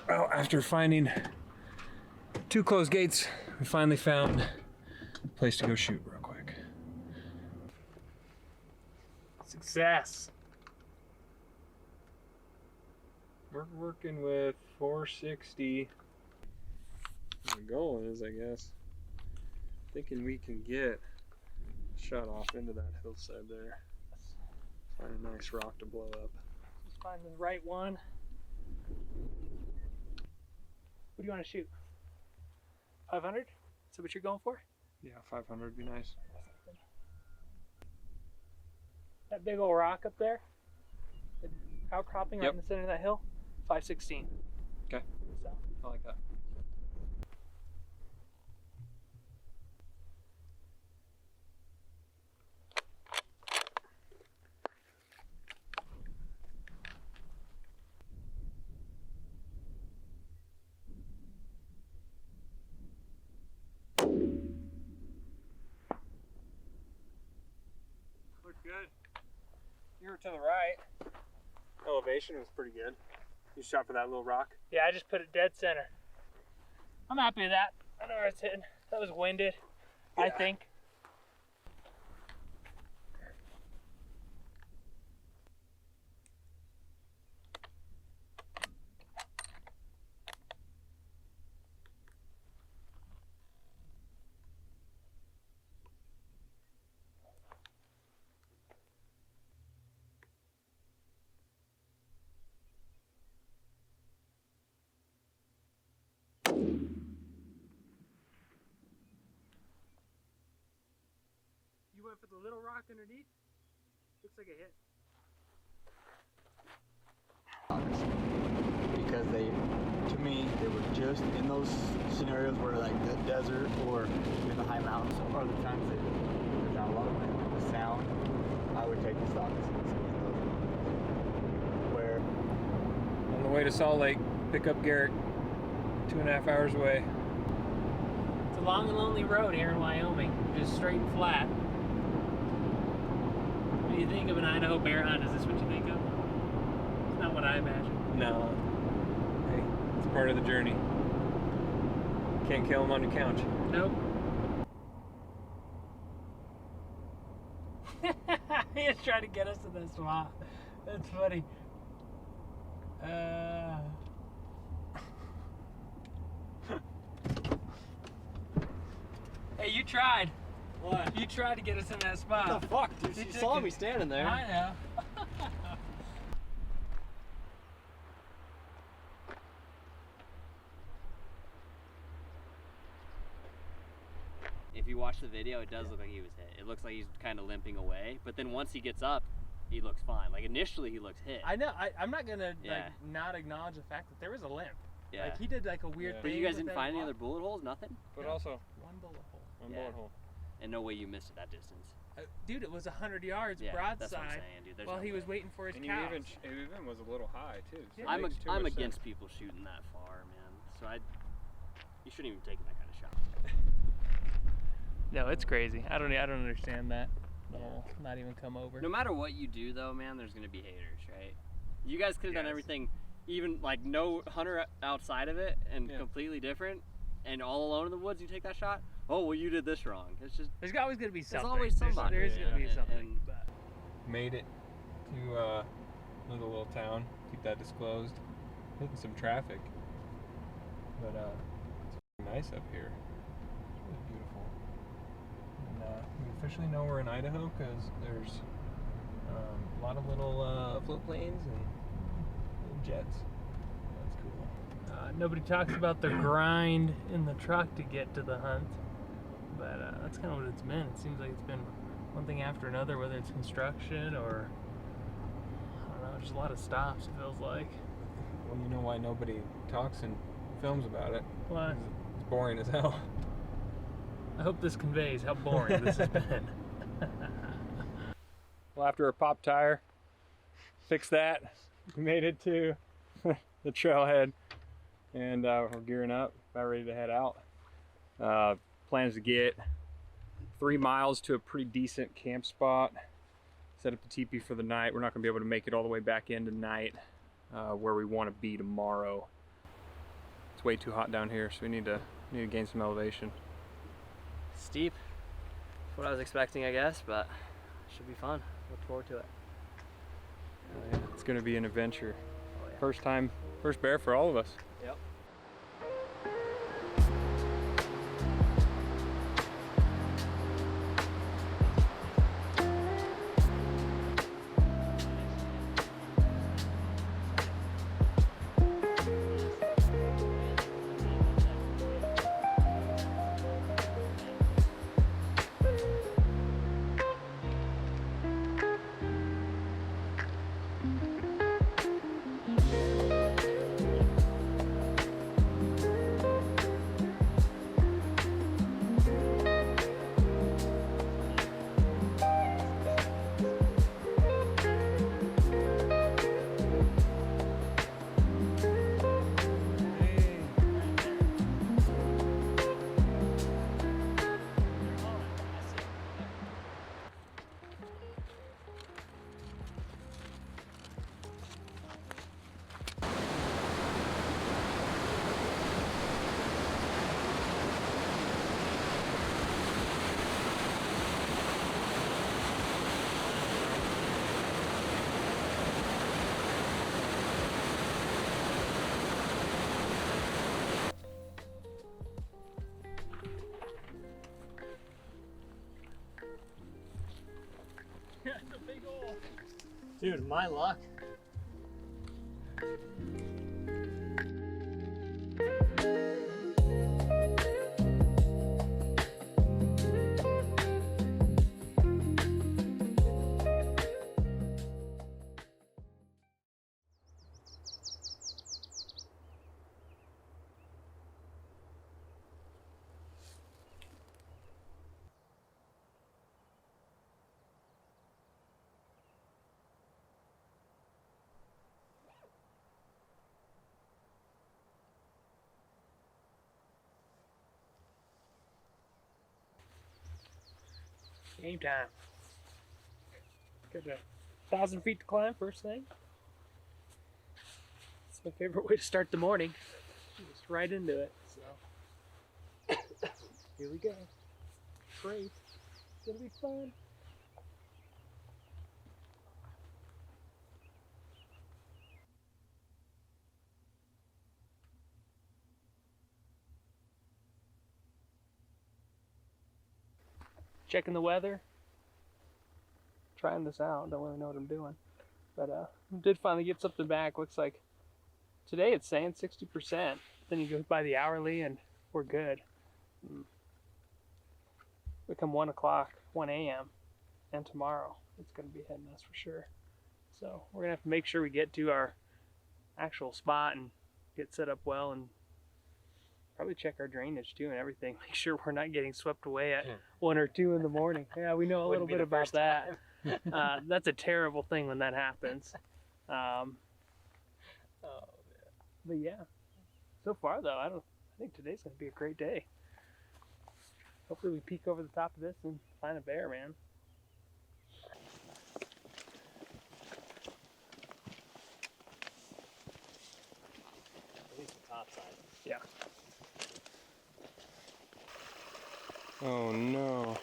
Well, after finding 2 closed gates, we finally found a place to go shoot real quick. Success! We're working with 460. The goal is, I guess, thinking we can get shot off into that hillside there. Find a nice rock to blow up. Let's find the right one. What do you want to shoot? 500? Is that what you're going for? Yeah, 500 would be nice. That big old rock up there, the outcropping right in the center of that hill, 516. Okay. So. I like that. Looked good. You were to the right. Elevation was pretty good. You shot for that little rock? Yeah, I just put it dead center. I'm happy with that. I know where it's hitting. That was winded, yeah. I think. You went for the little rock underneath? Looks like a hit. Because they, to me, they were just in those scenarios where like the desert or in the high mountains, or the times that there's not a lot of wind, the sound, I would take the stock in those where on the way to Salt Lake, pick up Garrett, 2.5 hours away. It's a long and lonely road here in Wyoming, just straight and flat. When you think of an Idaho bear hunt, is this what you think of? It's not what I imagine. No. Hey, it's part of the journey. Can't kill them on your couch. Nope. He was trying to get us to the swamp. That's funny. Hey, you tried. What? You tried to get us in that spot. What the fuck, dude? You saw me standing there. I know. If you watch the video, it does look like he was hit. It looks like he's kind of limping away, but then once he gets up, he looks fine. Like initially, he looks hit. I know. I'm not gonna like not acknowledge the fact that there was a limp. Yeah. Like he did like a weird thing. But you guys didn't find any other bullet holes? Nothing? But also one bullet hole. One bullet hole. And no way you missed it that distance. Dude, it was 100 yards broadside. That's what I'm saying, dude. While he was waiting for his cows. And it even was a little high too. So yeah. I'm against people shooting that far, man. So you shouldn't even take that kind of shot. No, it's crazy. I don't understand that. The whole not even come over. No matter what you do, though, man, there's gonna be haters, right? You guys could have done everything, even like no hunter outside of it, and completely different, and all alone in the woods. You take that shot. Oh well, you did this wrong. It's just there's always gonna be something. There's always somebody. There's gonna be something. Made it to another little town. Keep that disclosed. Hitting some traffic, but it's nice up here. It's really beautiful. And we officially know we're in Idaho because there's a lot of little float planes and little jets. That's cool. Nobody talks about the grind in the truck to get to the hunt, but that's kind of what it's been. It seems like it's been one thing after another, whether it's construction or I don't know, There's a lot of stops, it feels like. Well, you know why nobody talks and films about it? Why? 'Cause it's boring as hell. I hope this conveys how boring this has been. Well, after a pop tire, fixed that, we made it to the trailhead, and we're gearing up, about ready to head out. Plans to get 3 miles to a pretty decent camp spot, set up the teepee for the night. We're not going to be able to make it all the way back in tonight, where we want to be tomorrow. It's way too hot down here, so we need to gain some elevation. Steep. That's what I was expecting, I guess, but should be fun. Look forward to it. It's going to be an adventure. Oh, yeah. First bear for all of us. Yep. Dude, my luck. Game time. Got 1,000 feet to climb first thing. It's my favorite way to start the morning. Just right into it. So here we go. Great. It's gonna be fun. Checking the weather. Trying this out. Don't really know what I'm doing. But did finally get something back. Looks like today it's saying 60%. Then you go by the hourly and we're good. We come 1 o'clock, 1 a.m. and tomorrow it's going to be hitting us for sure. So we're going to have to make sure we get to our actual spot and get set up well, and probably check our drainage too and everything. Make sure we're not getting swept away at 1 or 2 in the morning. Yeah, we know a little bit about that. That's a terrible thing when that happens. But yeah, so far though, I think today's going to be a great day. Hopefully we peek over the top of this and find a bear, man. At least the top side. Yeah. Oh no.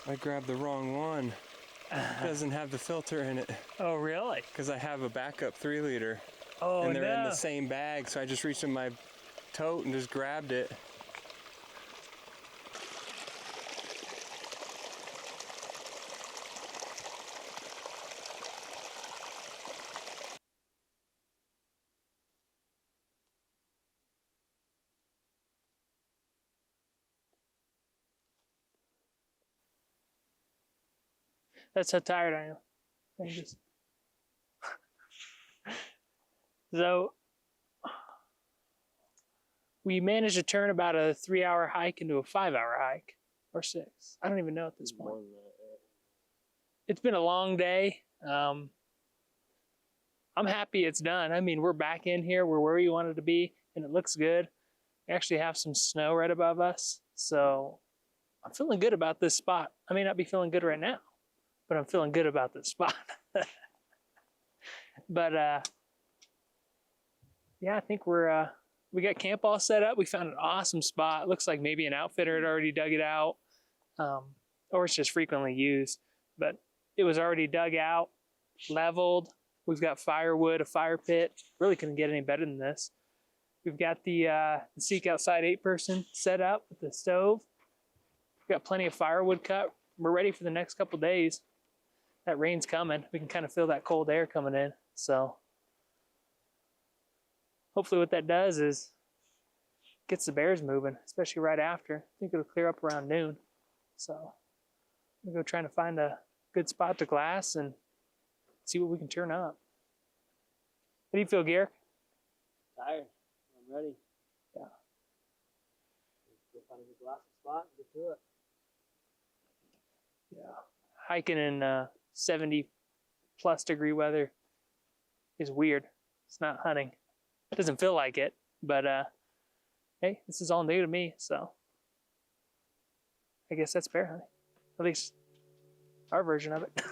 I grabbed the wrong one. It doesn't have the filter in it. Oh, really? Because I have a backup 3-liter. Oh, and they're in no. the same bag, so I just reached in my tote and just grabbed it. That's how tired I am. I just... So we managed to turn about a 3-hour hike into a 5-hour hike, or 6. I don't even know at this point. It's been a long day. I'm happy it's done. I mean, we're back in here. We're where we wanted to be, and it looks good. We actually have some snow right above us, so I'm feeling good about this spot. I may not be feeling good right now, but I'm feeling good about this spot. But yeah, I think we got camp all set up. We found an awesome spot. Looks like maybe an outfitter had already dug it out, or it's just frequently used. But it was already dug out, leveled. We've got firewood, a fire pit. Really couldn't get any better than this. We've got the Seek Outside 8-person set up with the stove. We've got plenty of firewood cut. We're ready for the next couple days. That rain's coming. We can kind of feel that cold air coming in. So hopefully what that does is gets the bears moving, especially right after. I think it'll clear up around noon. So I'm gonna go trying to find a good spot to glass and see what we can turn up. How do you feel, Garrick? Tired. I'm ready. Yeah. Go find a good glassy spot and get to it. Yeah. Hiking in 70 plus degree weather is weird. It's not hunting. It doesn't feel like it, but hey, this is all new to me, so I guess that's bear hunting. At least our version of it.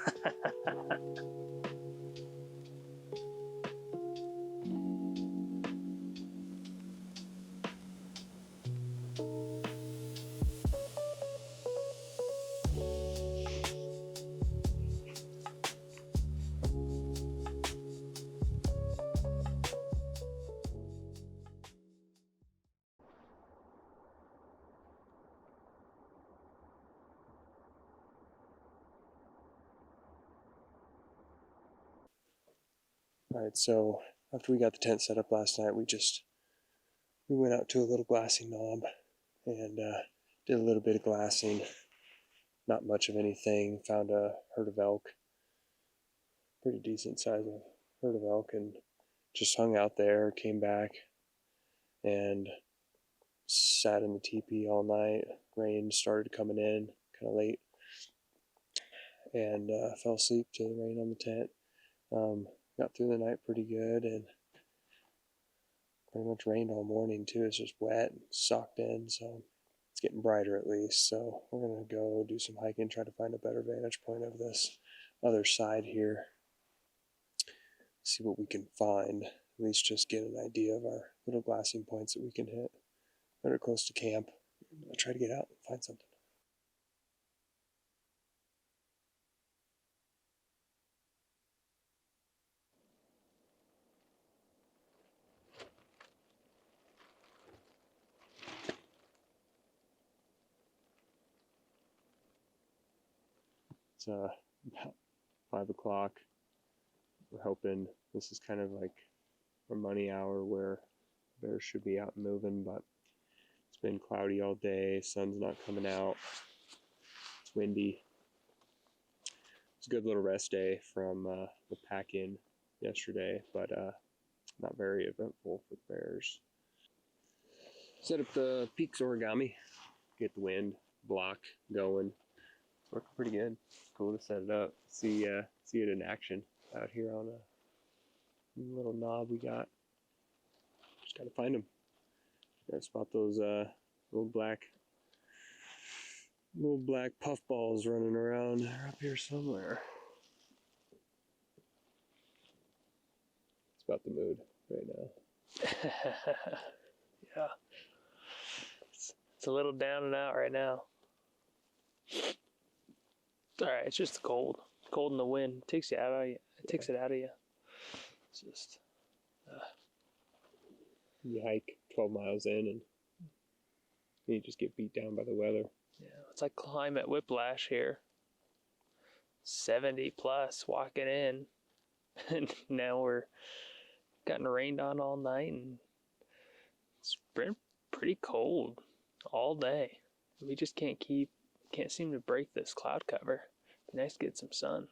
All right, so after we got the tent set up last night, we went out to a little glassing knob and did a little bit of glassing. Not much of anything. Found a herd of elk, pretty decent size of herd of elk, and just hung out there. Came back and sat in the teepee all night. Rain started coming in kind of late, and fell asleep to the rain on the tent. Got through the night pretty good, and pretty much rained all morning too. It's just wet and socked in, so it's getting brighter at least. So we're gonna go do some hiking, try to find a better vantage point of this other side here. See what we can find. At least just get an idea of our little glassing points that we can hit that are close to camp. I'll try to get out and find something. It's about 5 o'clock. We're hoping this is kind of like our money hour where bears should be out and moving, but it's been cloudy all day. Sun's not coming out. It's windy. It's a good little rest day from the pack-in yesterday, but not very eventful for the bears. Set up the Peaks origami, get the wind block going. It's working pretty good. Cool to set it up. See it in action out here on a little knob we got. Just gotta find them. Gotta spot those little black puffballs running around. They're up here somewhere. It's about the mood right now. Yeah. It's a little down and out right now. It's alright, it's just the cold. Cold and the wind. It takes you out of you. It takes it out of you. It's just you hike 12 miles in and you just get beat down by the weather. Yeah, it's like climate whiplash here. 70 plus walking in, and now we're getting rained on all night, and it's been pretty cold all day. We just can't seem to break this cloud cover. Be nice to get some sun.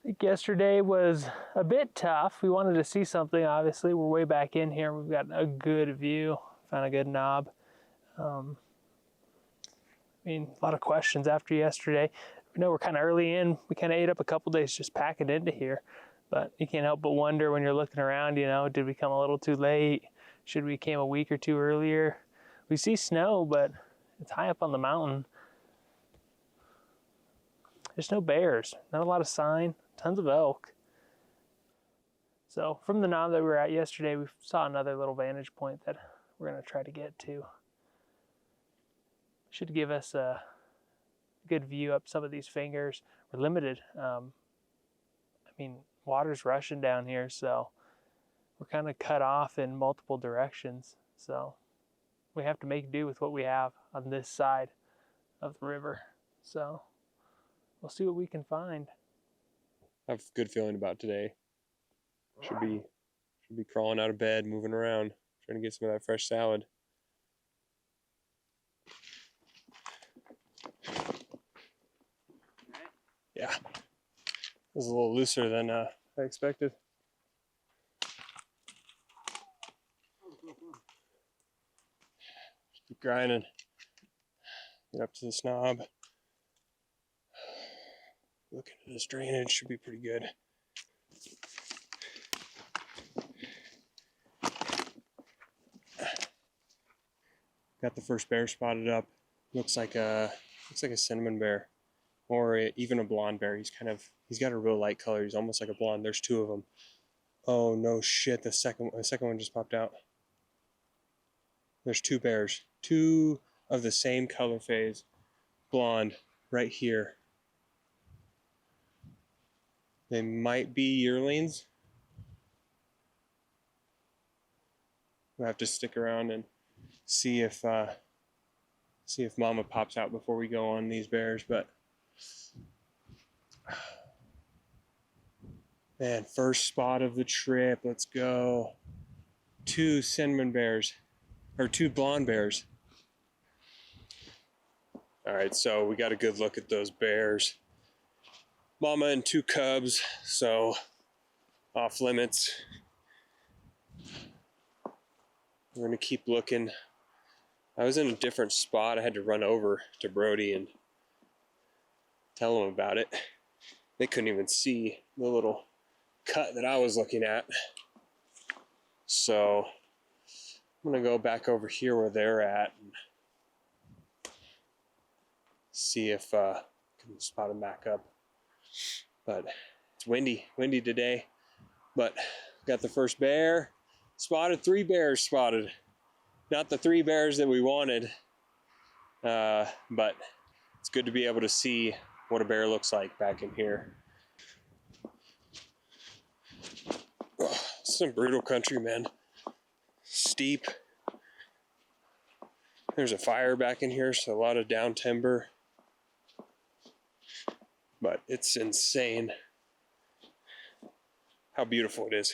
think yesterday was a bit tough. We wanted to see something, obviously. We're way back in here. We've got a good view, found a good knob. I mean, a lot of questions after yesterday. We know we're kind of early in. We kind of ate up a couple days just packing into here. But you can't help but wonder when you're looking around, you know, did we come a little too late? Should we came a week or two earlier? We see snow, but it's high up on the mountain. There's no bears, not a lot of sign, tons of elk. So from the knob that we were at yesterday, we saw another little vantage point that we're gonna try to get to. Should give us a good view up some of these fingers. We're limited. I mean, water's rushing down here, so we're kind of cut off in multiple directions. So we have to make do with what we have on this side of the river. So we'll see what we can find. I have a good feeling about today. Should be crawling out of bed, moving around, trying to get some of that fresh salad. Yeah, it was a little looser than I expected. Just keep grinding. Get up to this knob. Looking at this drainage, should be pretty good. Got the first bear spotted up. Looks like a cinnamon bear, or even a blonde bear. He's got a real light color. He's almost like a blonde. There's two of them. Oh no shit! The second one just popped out. There's two bears, two of the same color phase, blonde, right here. They might be yearlings. We'll have to stick around and see if Mama pops out before we go on these bears. But man, first spot of the trip. Let's go. Two cinnamon bears, or two blonde bears. All right, so we got a good look at those bears. Mama and two cubs, so off limits. We're gonna keep looking. I was in a different spot. I had to run over to Brody and tell him about it. They couldn't even see the little cut that I was looking at. So I'm gonna go back over here where they're at and see if I can spot them back up. But it's windy today. But got the first bear spotted, 3 bears spotted. Not the 3 bears that we wanted, but it's good to be able to see what a bear looks like back in here. Oh, some brutal country, man. Steep. There's a fire back in here, so a lot of down timber. But it's insane how beautiful it is.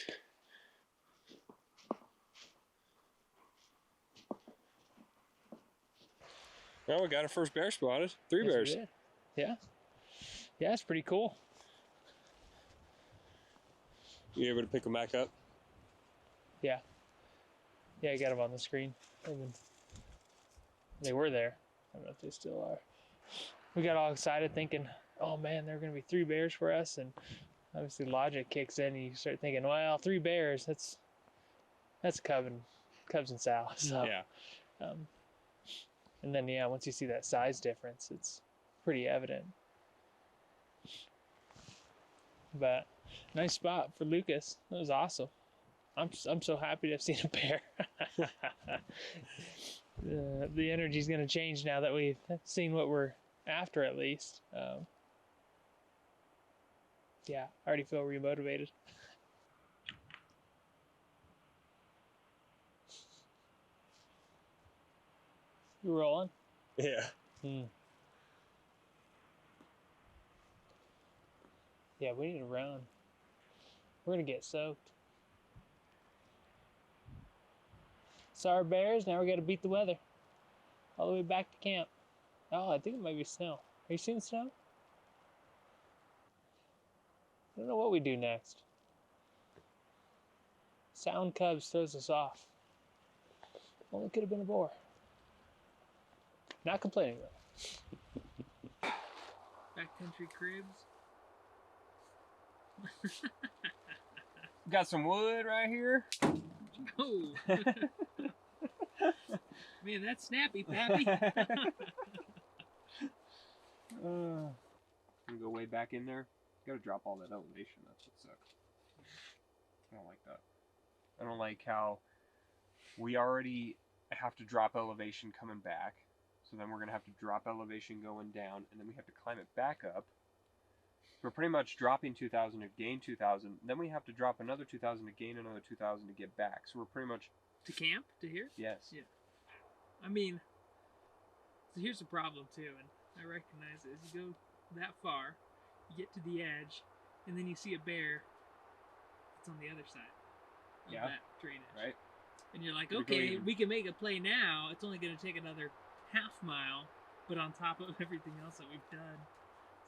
Well, we got our first bear spotted. 3 Yes, bears. we did. Yeah. Yeah, it's pretty cool. You able to pick them back up? Yeah. Yeah, I got them on the screen. They were there. I don't know if they still are. We got all excited thinking, oh man, there are going to be 3 bears for us. And obviously logic kicks in and you start thinking, well, 3 bears, that's Cubs and Sal. So, Yeah. And then, yeah, once you see that size difference, it's pretty evident. But nice spot for Lucas. That was awesome. I'm so happy to have seen a bear. The energy's going to change now that we've seen what we're after, at least. Yeah, I already feel remotivated. You rolling? Yeah. Yeah, we need to run. We're gonna get soaked. Sorry, bears. Now we gotta beat the weather. All the way back to camp. Oh, I think it might be snow. Are you seeing snow? don't know what we do next. Sound Cubs throws us off. Only could have been a boar. Not complaining though. Backcountry cribs. Got some wood right here. Oh. Man, that's snappy, Pappy. I'm gonna go way back in there. Gotta drop all that elevation. That's what sucks. I don't like that. I don't like how we already have to drop elevation coming back. So then we're gonna have to drop elevation going down, and then we have to climb it back up. We're pretty much dropping 2,000 to gain 2,000. Then we have to drop another 2,000 to gain another 2,000 to get back. So we're pretty much To camp? To here? yes. Yeah. I mean, so here's the problem too, and I recognize it. As you go that far, you get to the edge, and then you see a bear. It's on the other side of that drainage. Right. And you're like, We go okay, even- we can make a play now. It's only going to take another half mile, but on top of everything else that we've done.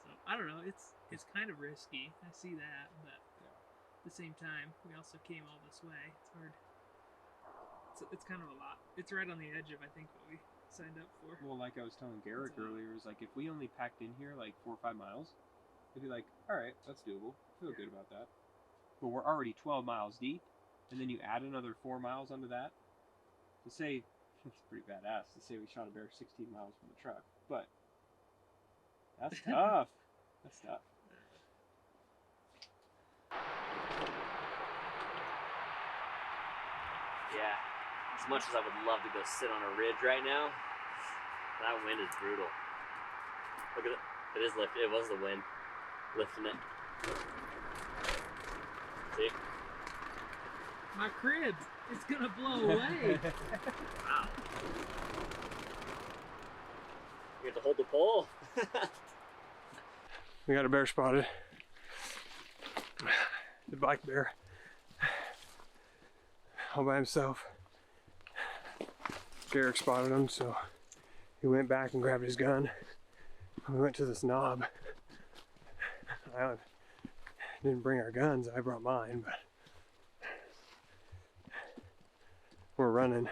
So I don't know. It's kind of risky. I see that, but at the same time, we also came all this way. It's hard. It's kind of a lot. It's right on the edge of I think what we signed up for. Well, like I was telling Garrick That's a lot. earlier, is like if we only packed in here like 4 or 5 miles, it'd be like, all right, that's doable. Feel good about that. But we're already 12 miles deep, and then you add another 4 miles onto that. To say, it's pretty badass to say we shot a bear 16 miles from the truck, but that's tough. That's tough. Yeah. As much as I would love to go sit on a ridge right now, that wind is brutal. Look at it. It is lifted. It was the wind lifting it. See? My crib, it's gonna blow away. Wow. You have to hold the pole. We got a bear spotted. The black bear. All by himself. Garrick spotted him, so he went back and grabbed his gun. We went to this knob. I didn't bring our guns, I brought mine, but we're running.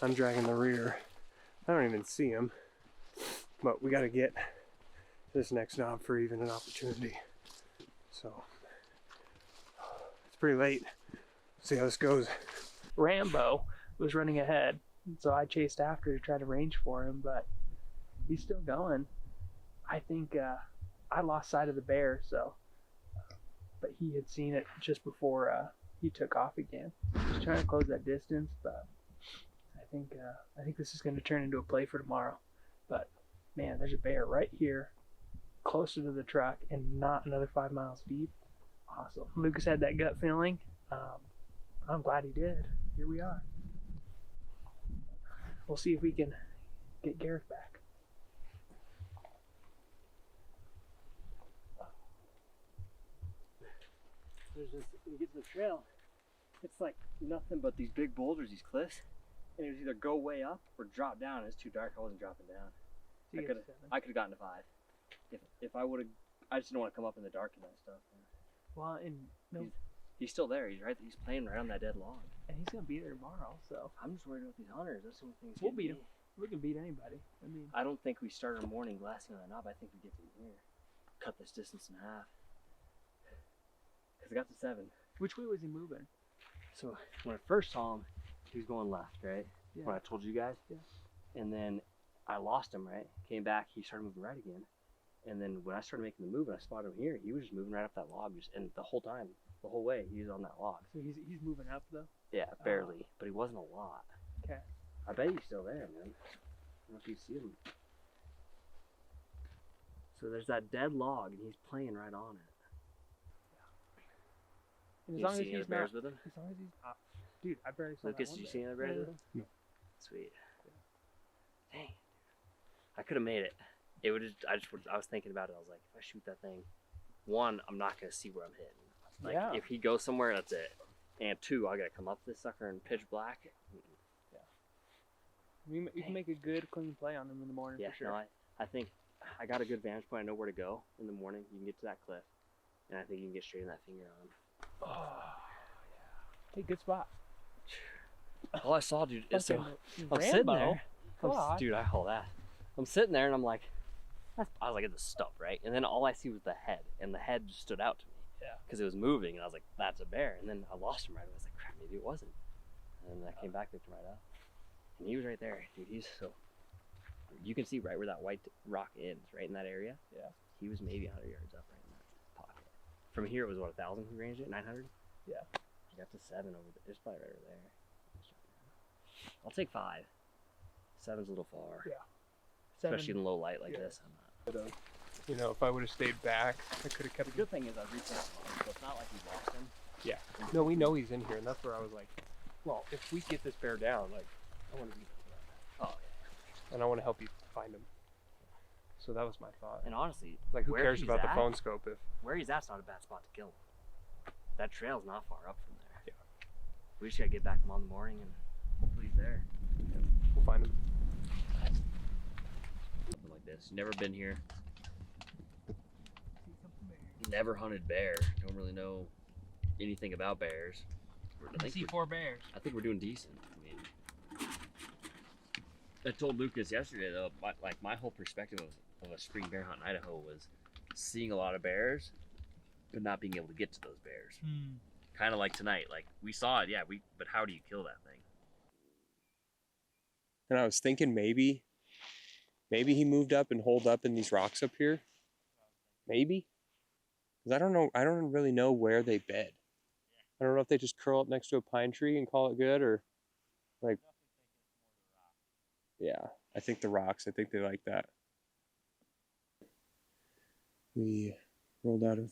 I'm dragging the rear. I don't even see him, but we gotta get this next knob for even an opportunity. So it's pretty late. See how this goes. Rambo was running ahead, so I chased after to try to range for him, but he's still going. I think I lost sight of the bear, so but he had seen it just before he took off again. He's trying to close that distance, but I think this is going to turn into a play for tomorrow. But man, there's a bear right here, closer to the truck, and not another 5 miles deep. Awesome. Lucas had that gut feeling. I'm glad he did. Here we are. We'll see if we can get Garrick back. There's this, when you get to the trail, it's like nothing but these big boulders, these cliffs, and it was either go way up or drop down. It's too dark. I wasn't dropping down. So you I get could seven. have gotten to 5. If I would have, I just didn't want to come up in the dark and that stuff. Well, and no, He's still there. He's right. He's playing right on that dead log. and he's gonna be there tomorrow. So I'm just worried about these hunters. That's the only thing. that's We'll getting beat me. we can beat anybody. I mean, I don't think we start our morning glassing on that knob. I think we get to here, cut this distance in half. Cause I got to 7. which way was he moving? So when I first saw him, he was going left, right? Yeah. When I told you guys. Yeah. And then I lost him, right? Came back, he started moving right again. And then when I started making the move and I spotted him here, he was just moving right up that log. And the whole time, the whole way, he was on that log. So he's moving up though. Yeah, barely, but he wasn't a lot. Okay. I bet he's still there, man. I don't know if you see him. So there's that dead log, and he's playing right on it. And as You long as see any he's other bears not, with him? as long as he's dude, I barely saw Lucas, that did you one see any other bears bear. with him? No. Sweet. Dang. I could have made it. It would just, I was thinking about it. I was like, if I shoot that thing, 1, I'm not gonna see where I'm hitting. Like, Yeah. if he goes somewhere, that's it. And 2, I gotta come up this sucker in pitch black. You can make a good clean play on him in the morning Yeah, for sure. no, I think I got a good vantage point. I know where to go in the morning. You can get to that cliff. And I think you can get straight in that finger on. Oh, yeah. Hey, good spot. All I saw, dude, is so I'm Rambo. sitting there. God. Dude, I haul that. I'm sitting there and I'm like, I was like, it's a stump, right? And then all I see was the head, and the head just stood out to me. Yeah. Because it was moving, and I was like, that's a bear. And then I lost him right away. I was like, crap, maybe it wasn't. And then I came back, picked him right up. And he was right there, dude. He's so. You can see right where that white rock ends, right in that area. Yeah. He was maybe 100 yards up right in that pocket. From here, it was what, 1,000 we ranged it? 900? Yeah. I got to 7 over there. It's probably right over there. I'll take 5. 7's a little far. Yeah. Especially in low light like Yeah. this. I'm not. You know, if I would have stayed back, I could have kept The good thing is I reached out to him, so it's not like we lost him. Yeah. No, we know he's in here, and that's where I was like, well, if we get this bear down, like, I want to be there for that. Oh, yeah. And I want to help you find him. So that was my thought. And honestly, Like, who where cares he's about the at- phone scope if... where he's at's not a bad spot to kill him. That trail's not far up from there. Yeah. We just gotta get back tomorrow morning and hopefully he's there. We'll find him. Something like this. Never been here. Never hunted bear. Don't really know anything about bears. I see 4 bears. I think we're doing decent. I mean, I told Lucas yesterday though, my whole perspective of a spring bear hunt in Idaho was seeing a lot of bears, but not being able to get to those bears. Kind of like tonight. Like we saw it, yeah. But how do you kill that thing? And I was thinking maybe he moved up and holed up in these rocks up here. Maybe. Because I don't know. I don't really know where they bed. I don't know if they just curl up next to a pine tree and call it good, or like. Yeah, I think the rocks. I think they like that. We rolled out of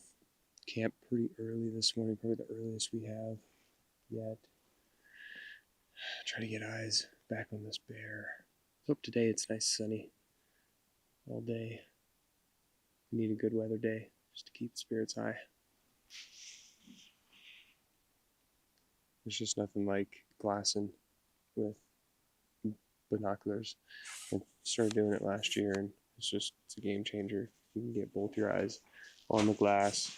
camp pretty early this morning, probably the earliest we have yet. Try to get eyes back on this bear. Hope today it's nice sunny all day. We need a good weather day just to keep spirits high. There's just nothing like glassing with binoculars. I started doing it last year, and it's a game changer. You can get both your eyes on the glass.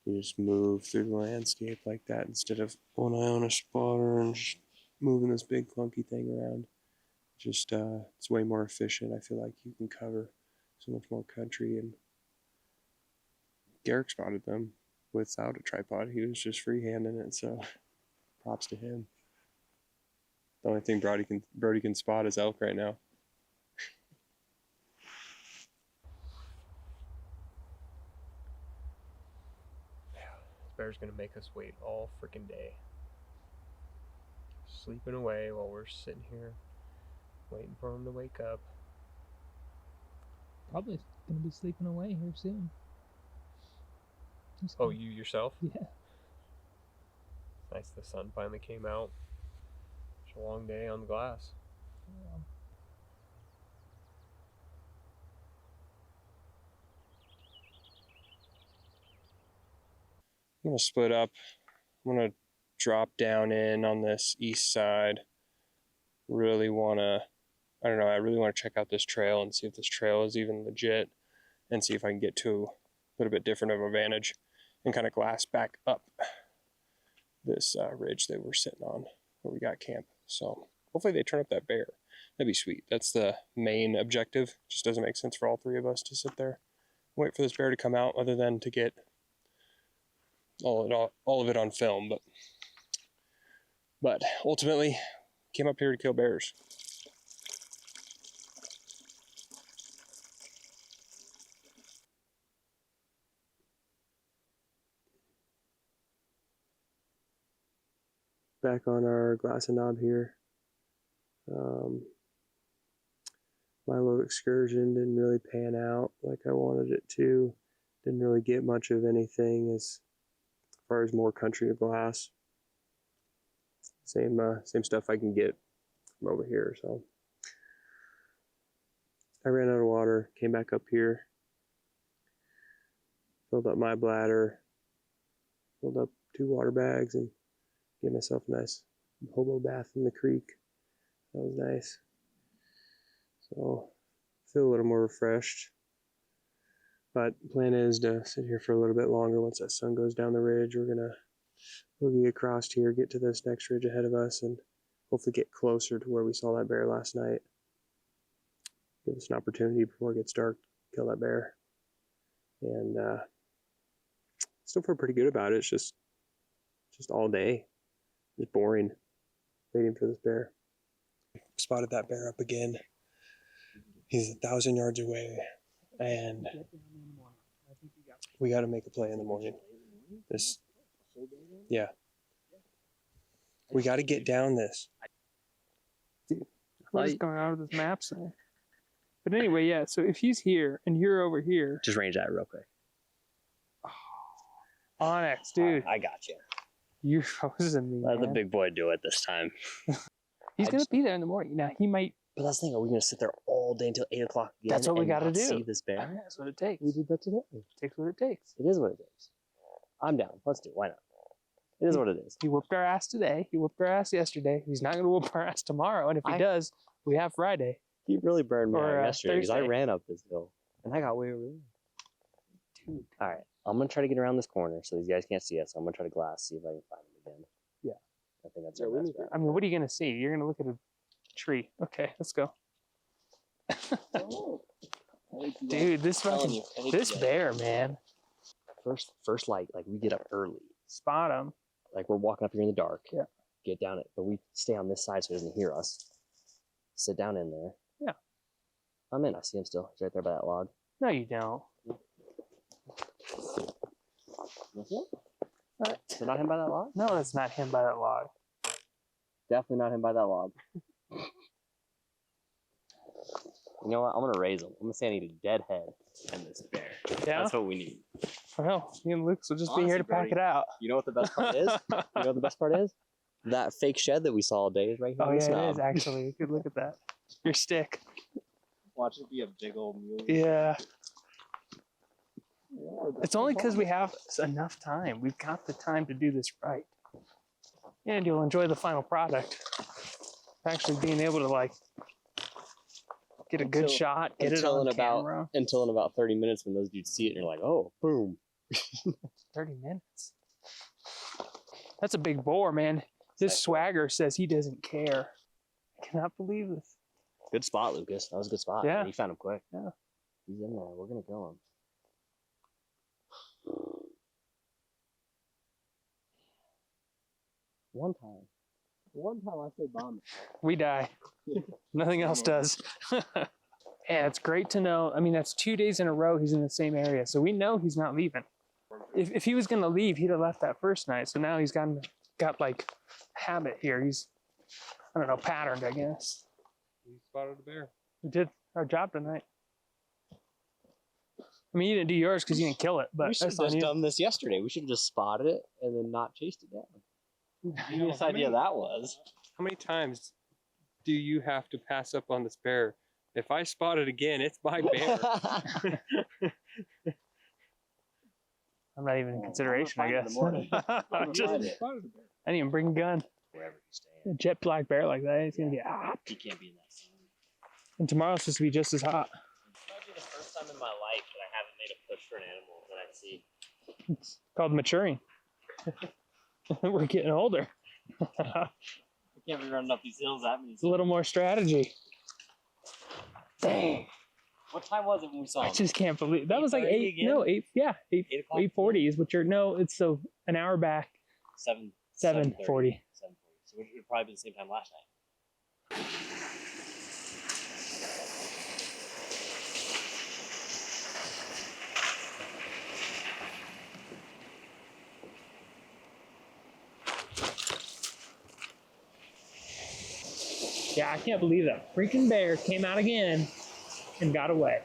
You just move through the landscape like that instead of one eye on a spotter and just moving this big clunky thing around. Just it's way more efficient. I feel like you can cover so much more country. And Garrick spotted them without a tripod. He was just freehanding it, so props to him. The only thing Brody can spot is elk right now. This bear's gonna make us wait all freaking day. Sleeping away while we're sitting here waiting for him to wake up. Probably gonna be sleeping away here soon. Oh, you yourself? Yeah. Nice, the sun finally came out. It's a long day on the glass. Yeah. I'm gonna split up. I'm gonna drop down in on this east side. I really wanna check out this trail and see if this trail is even legit, and see if I can get to a little bit different of a vantage and kind of glass back up this ridge that we're sitting on where we got camp. So hopefully they turn up that bear. That'd be sweet. That's the main objective. Just doesn't make sense for all 3 of us to sit there, wait for this bear to come out, other than to get all of it on film. But ultimately, came up here to kill bears. Back on our glass and knob here. My little excursion didn't really pan out like I wanted it to. Didn't really get much of anything as far as more country to glass. Same stuff I can get from over here. So I ran out of water, came back up here, filled up my bladder, filled up 2 water bags, and gave myself a nice hobo bath in the creek. That was nice. So feel a little more refreshed. But the plan is to sit here for a little bit longer. Once that sun goes down the ridge, we're gonna boogie across here, get to this next ridge ahead of us, and hopefully get closer to where we saw that bear last night. Give us an opportunity before it gets dark to kill that bear. And still feel pretty good about it. It's just all day. It's boring waiting for this bear. Spotted that bear up again. He's 1,000 yards away, and we got to make a play in the morning. We got to get down this. What is going on with this map thing? But anyway, yeah, so if he's here and you're over here. Just range that real quick. Onyx, dude. I got you. You're frozen me. Let the man. big boy do it this time. He's going to be there in the morning. Now, he might. But that's the thing. Are we going to sit there all day until 8 o'clock again? That's what we got to do. See this bear? That's what it takes. We did that today. It takes what it takes. It is what it is. I'm down. Let's do it. Why not? It is what it is. He whooped our ass today. He whooped our ass yesterday. He's not going to whoop our ass tomorrow. And if he does, we have Friday. He really burned me Or, out yesterday because I Thursday. ran up this hill and I got way over there. Dude. All right. I'm going to try to get around this corner so these guys can't see us. I'm going to try to glass, see if I can find them again. Yeah. I think that's our best bet. I mean, what are you going to see? You're going to look at a tree. Okay, let's go. Dude, this fucking, this bear, man. First light, like we get up early. Spot him. Like we're walking up here in the dark. Yeah. Get down it, but we stay on this side so he doesn't hear us. Sit down in there. Yeah. I'm in. I see him still. He's right there by that log. No, you don't. Is it not him by that log? No, that's not him by that log. Definitely not him by that log. You know what? I'm gonna raise him. I'm gonna say I need a dead head and this bear. Yeah? That's what we need. Well, me and Luke will just be Honestly, here to pack Brody, it out. You know what the best part is? You know what the best part is? That fake shed that we saw all day is right here. Oh, on the yeah, snob. it is, actually. Good look at that. Your stick. Watch it be a big old mule. Yeah. It's only because we have enough time. We've got the time to do this right. And you'll enjoy the final product. Actually being able to, like, get a good shot, get it on camera. Until in about 30 minutes when those dudes see it and you're like, oh, boom. 30 minutes. That's a big boar, man. This swagger says he doesn't care. I cannot believe this. Good spot, Lucas. That was a good spot. Yeah. You found him quick. Yeah. He's in there. We're going to kill him. One time I say bomb. We die. Nothing else does. Yeah, it's great to know. I mean, that's 2 days in a row he's in the same area. So we know he's not leaving. If he was going to leave, he'd have left that first night. So now he's got like habit here. He's, I don't know, patterned, I guess. We spotted a bear. We did our job tonight. I mean, you didn't do yours because you didn't kill it, but We should have that's on just you. done this yesterday. We should have just spotted it and then not chased it down. Whose idea that was? How many times do you have to pass up on this bear? If I spot it again, it's my bear. I'm not even in consideration, I guess. I'm just, Find it. I didn't even bring a gun. Wherever he's staying. A jet black bear like that, it's going to get hot. He can't be in that sun. And tomorrow's supposed to be just as hot. This might be the first time in my life that I haven't made a push for an animal that I see. It's called maturing. We're getting older. I can't be running up these hills that many It's a little more strategy. Dang. What time was it when we saw I him? just can't believe that was like 8:30 eight. again? No, 8. Yeah, 8. 8 o'clock? 8:40 is what you're. No, it's so an hour back. 7:40. 7:40. 7:40. So it would probably be the same time last night. Yeah, I can't believe that freaking bear came out again and got away.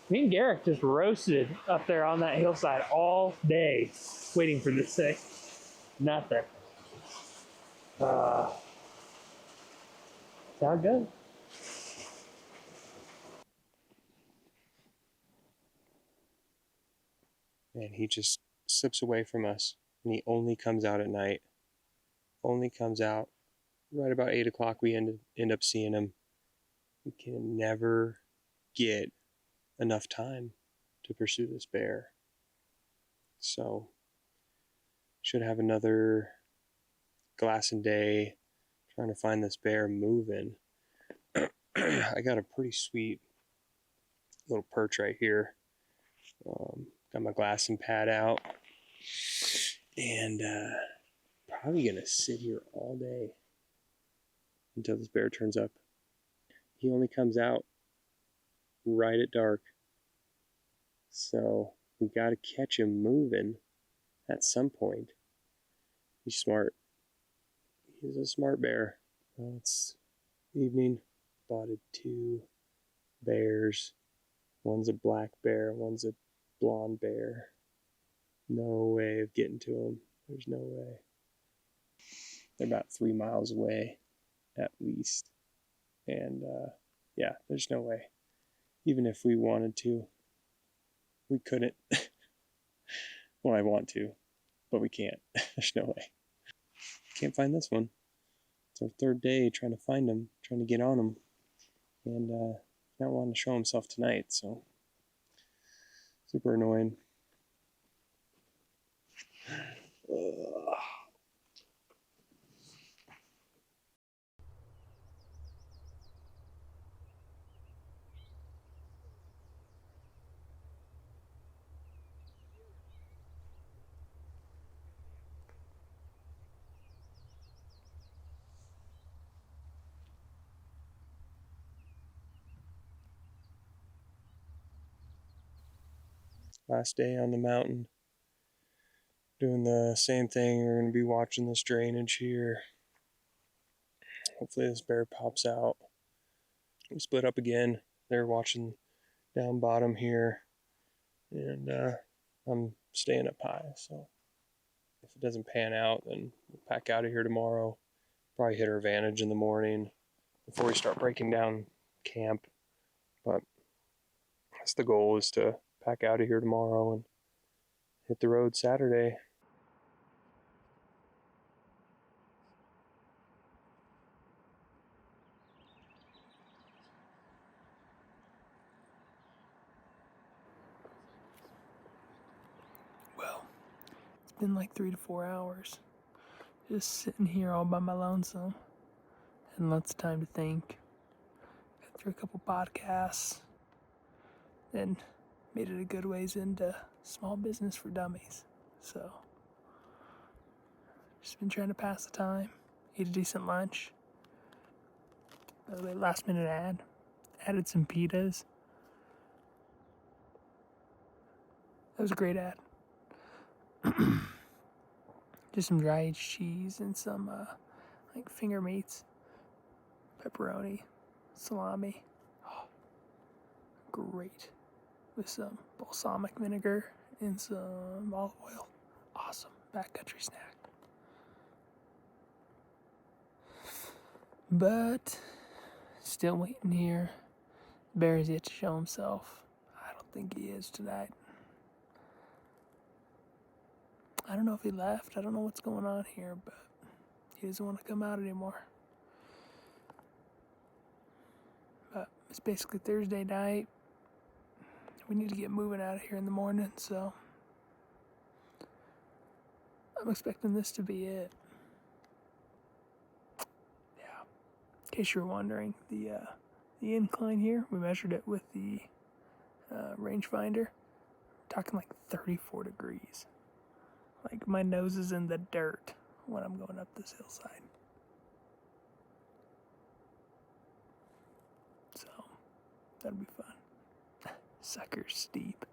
Me and Garrick just roasted up there on that hillside all day, waiting for this thing. Nothing. It's all good. And he just slips away from us, and he only comes out at night. Only comes out right about 8 o'clock. We end up seeing him. We can never get enough time to pursue this bear. So should have another glass and day trying to find this bear moving. I got a pretty sweet little perch right here. Got my glassing pad out, and probably gonna sit here all day until this bear turns up. He only comes out right at dark, so we gotta catch him moving at some point. He's smart. He's a smart bear. Well, it's evening. Spotted 2 bears. One's a black bear, one's a blonde bear. No way of getting to them. There's no way. They're about 3 miles away, at least. And yeah, there's no way. Even if we wanted to, we couldn't. Well, I want to, but we can't. There's no way. Can't find this one. It's our 3rd day trying to find him, trying to get on him. And not wanting to show himself tonight, so super annoying. Ugh. Last day on the mountain. Doing the same thing. We're going to be watching this drainage here. Hopefully this bear pops out. We split up again. They're watching down bottom here. And I'm staying up high. So if it doesn't pan out, then we'll pack out of here tomorrow. Probably hit our vantage in the morning before we start breaking down camp. But that's the goal, is to pack out of here tomorrow and hit the road Saturday. Well, it's been like 3 to 4 hours. Just sitting here all by my lonesome. And lots of time to think. Got through a couple podcasts. And made it a good ways into small business for dummies. So, just been trying to pass the time. Eat a decent lunch. By the way, last minute ad. Added some pitas. That was a great ad. Just some dry aged cheese and some like finger meats, pepperoni, salami. Oh, great. With some balsamic vinegar and some olive oil. Awesome backcountry snack. But still waiting here. Bear is yet to show himself. I don't think he is tonight. I don't know if he left. I don't know what's going on here, but he doesn't want to come out anymore. But it's basically Thursday night. We need to get moving out of here in the morning, so I'm expecting this to be it. Yeah. In case you're wondering, the incline here, we measured it with the rangefinder. We're talking like 34 degrees. Like my nose is in the dirt when I'm going up this hillside. So that'll be fun. Sucker steep.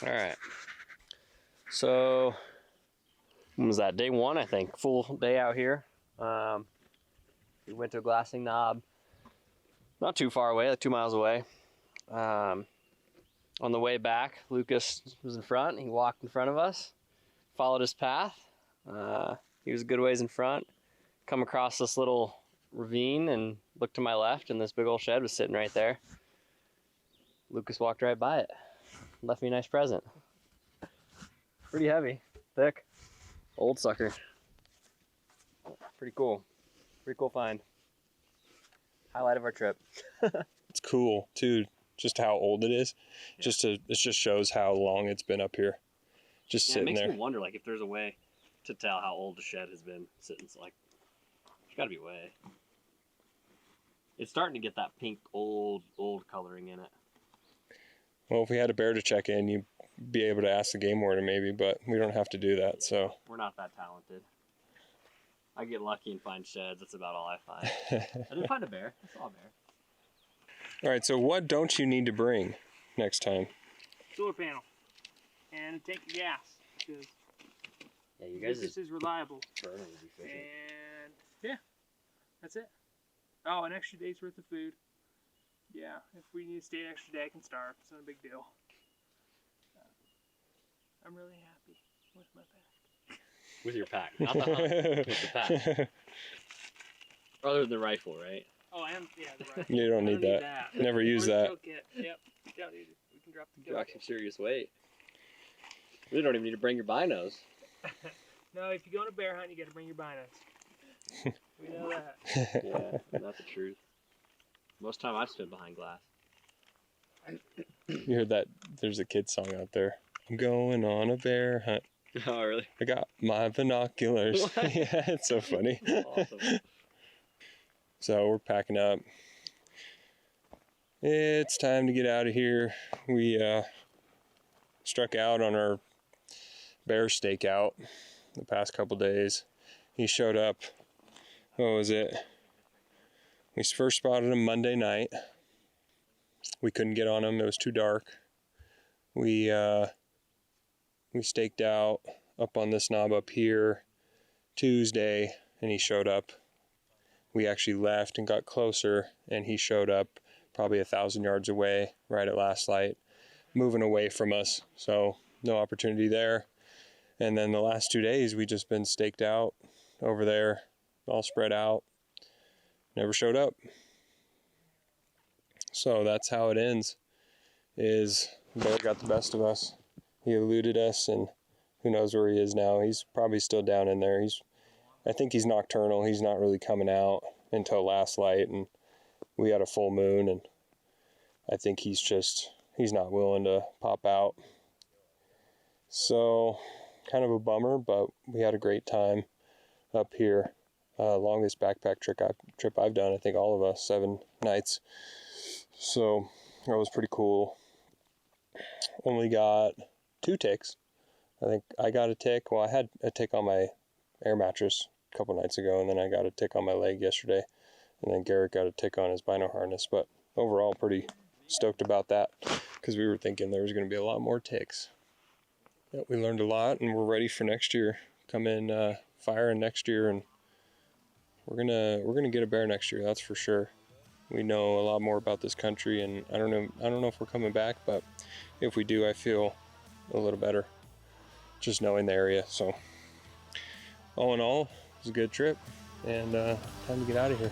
All right. So, when was that? Day 1, I think. Full day out here. We went to a glassing knob, not too far away, like 2 miles away. On the way back, Lucas was in front. He walked in front of us, followed his path. He was a good ways in front. Come across this little ravine and looked to my left, and this big old shed was sitting right there. Lucas walked right by it. Left me a nice present. Pretty heavy, thick, old sucker. Pretty cool. Pretty cool find. Highlight of our trip. It's cool too, just how old it is. It just shows how long it's been up here. Just Yeah, it sitting makes there. me wonder, like, if there's a way to tell how old the shed has been sitting. So, like, there's got to be a way. It's starting to get that pink, old coloring in it. Well, if we had a bear to check in, you'd be able to ask the game warden maybe, but we don't have to do that. So We're not that talented. I get lucky and find sheds. That's about all I find. I didn't find a bear. I saw a bear. all right. So what don't you need to bring next time? Solar panel and a tank of gas because Yeah, you guys this is reliable. burning is efficient. And yeah, that's it. Oh, an extra day's worth of food. Yeah, if we need to stay an extra day, I can starve. It's not a big deal. I'm really happy with my pack. With your pack, not the hunt. With the pack. Other than the rifle, right? Oh, and yeah, the rifle. You don't need that. Never use that. Yep, don't need it. We can drop the Drop some serious weight. We don't even need to bring your binos. No, if you go on a bear hunt, you got to bring your binos. We know that. Yeah, not the truth. Most time I spend behind glass. You heard that? There's a kid song out there. I'm going on a bear hunt. Oh, really? I got my binoculars. What? Yeah, it's so funny. Awesome. So we're packing up. It's time to get out of here. We struck out on our bear stakeout the past couple days. He showed up. What was it? We first spotted him Monday night. We couldn't get on him. It was too dark. We staked out up on this knob up here Tuesday, and he showed up. We actually left and got closer, and he showed up probably 1,000 yards away, right at last light, moving away from us. So no opportunity there. And then the last 2 days, we just been staked out over there, all spread out. Never showed up. So that's how it ends. Is bear got the best of us. He eluded us, and who knows where he is now. He's probably still down in there. I think he's nocturnal. He's not really coming out until last light, and we had a full moon, and I think he's not willing to pop out. So kind of a bummer, but we had a great time up here. Longest backpack trip I've done, I think all of us, 7 nights. So that was pretty cool. Only got 2 ticks. I think I got a tick. Well, I had a tick on my air mattress a couple nights ago, and then I got a tick on my leg yesterday, and then Garrett got a tick on his bino harness. But overall, pretty stoked about that because we were thinking there was going to be a lot more ticks. Yeah, we learned a lot, and we're ready for next year. Come in firing next year, and we're gonna get a bear next year. That's for sure. We know a lot more about this country, and I don't know if we're coming back, but if we do, I feel a little better just knowing the area. So all in all, it was a good trip, and time to get out of here.